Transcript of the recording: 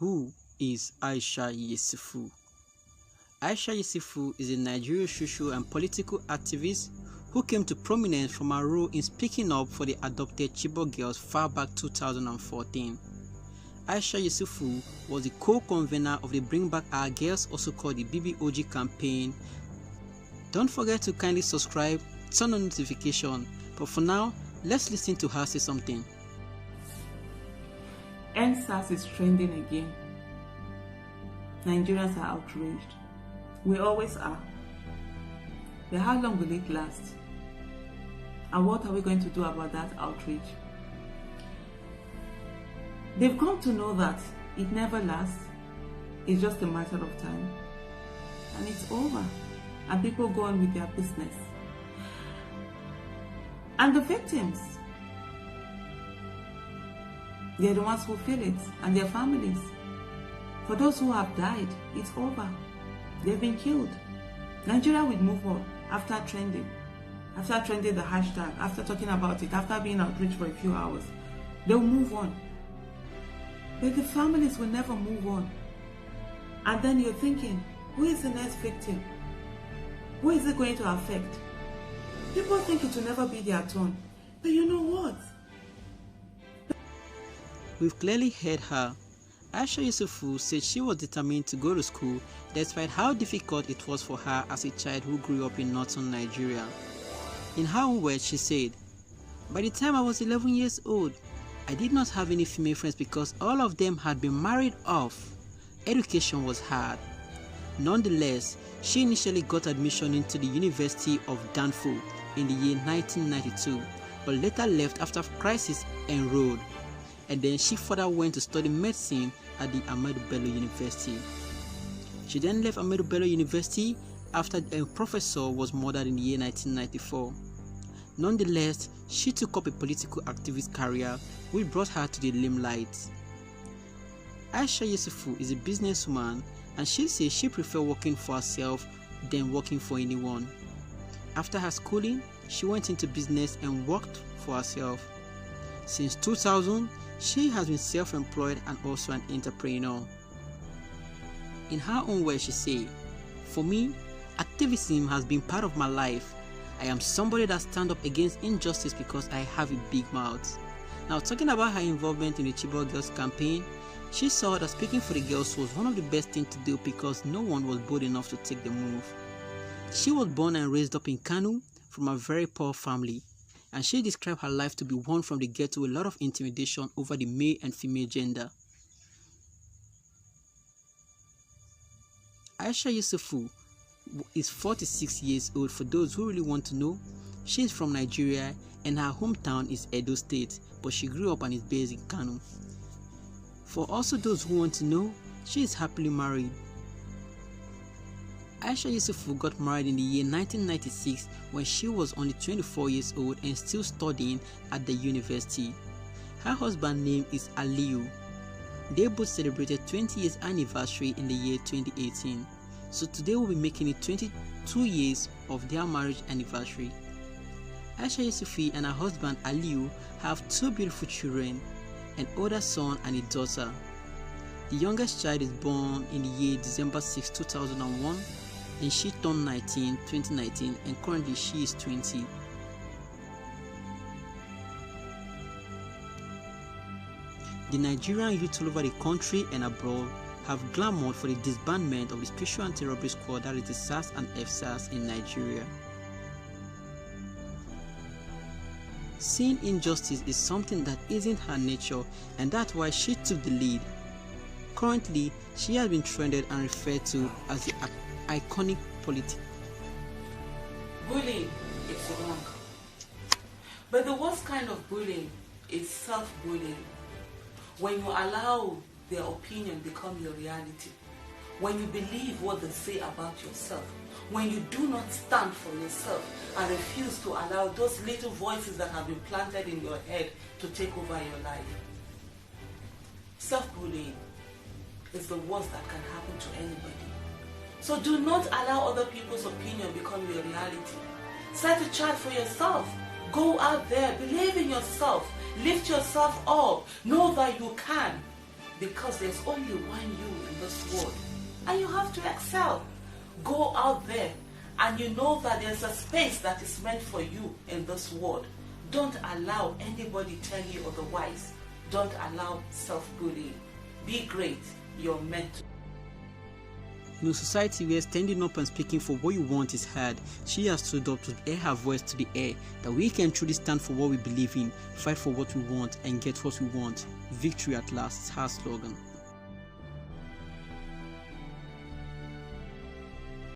Who is Aisha Yesufu? Aisha Yesufu is a Nigerian social and political activist who came to prominence from her role in speaking up for the adopted Chibok girls far back 2014. Aisha Yesufu was the co-convener of the Bring Back Our Girls, also called the BBOG campaign. Don't forget to kindly subscribe, turn on notification, but for now, let's listen to her say something. NSAS is trending again. Nigerians are outraged. We always are. But how long will it last? And what are we going to do about that outrage? They've come to know that it never lasts. It's just a matter of time. And it's over. And people go on with their business. And the victims, they're the ones who feel it, and their families. For those who have died, it's over. They've been killed. Nigeria will move on after trending the hashtag, after talking about it, after being outraged for a few hours. They'll move on. But the families will never move on. And then you're thinking, who is the next victim? Who is it going to affect? People think it will never be their turn. But you know what? We've clearly heard her. Aisha Yesufu said she was determined to go to school despite how difficult it was for her as a child who grew up in northern Nigeria. In her own words, she said, "By the time I was 11 years old, I did not have any female friends because all of them had been married off. Education was hard. Nonetheless, she initially got admission into the University of Danfo in the year 1992, but later left after crisis enrolled. And then she further went to study medicine at the Ahmadu Bello University. She then left Ahmadu Bello University after a professor was murdered in the year 1994. Nonetheless, she took up a political activist career which brought her to the limelight. Aisha Yesufu is a businesswoman, and she says she prefers working for herself than working for anyone. After her schooling, she went into business and worked for herself. Since 2000, she has been self-employed and also an entrepreneur. In her own words, she said, "For me, activism has been part of my life. I am somebody that stands up against injustice because I have a big mouth." Now, talking about her involvement in the Chibok Girls campaign, she saw that speaking for the girls was one of the best things to do because no one was bold enough to take the move. She was born and raised up in Kano from a very poor family, and she described her life to be one from the ghetto with a lot of intimidation over the male and female gender. Aisha Yesufu is 46 years old. For those who really want to know, she is from Nigeria and her hometown is Edo State, but she grew up and is based in Kano. For also those who want to know, she is happily married. Aisha Yesufu got married in the year 1996 when she was only 24 years old and still studying at the university. Her husband's name is Aliu. They both celebrated 20 years anniversary in the year 2018. So today we'll be making it 22 years of their marriage anniversary. Aisha Yesufu and her husband Aliu have two beautiful children, an older son and a daughter. The youngest child is born in the year December 6, 2001, and she turned 19 2019, and currently she is 20. The Nigerian youth all over the country and abroad have clamored for the disbandment of the Special Anti-Robbery Squad, that is the SAS and FSAS in Nigeria. Seeing injustice is something that isn't her nature, and that's why she took the lead. Currently, she has been trended and referred to as the iconic politic. Bullying is wrong. But the worst kind of bullying is self-bullying. When you allow their opinion become your reality. When you believe what they say about yourself. When you do not stand for yourself and refuse to allow those little voices that have been planted in your head to take over your life. Self-bullying is the worst that can happen to anybody. So do not allow other people's opinion become your reality. Set a chart for yourself. Go out there, believe in yourself, lift yourself up, know that you can. because there's only one you in this world, and you have to excel. Go out there, and you know that there's a space that is meant for you in this world. Don't allow anybody tell you otherwise. Don't allow self-bullying. Be great. You're meant to. In a society where standing up and speaking for what you want is hard, she has stood up to air her voice to the air that we can truly stand for what we believe in, fight for what we want, and get what we want. Victory at last is her slogan.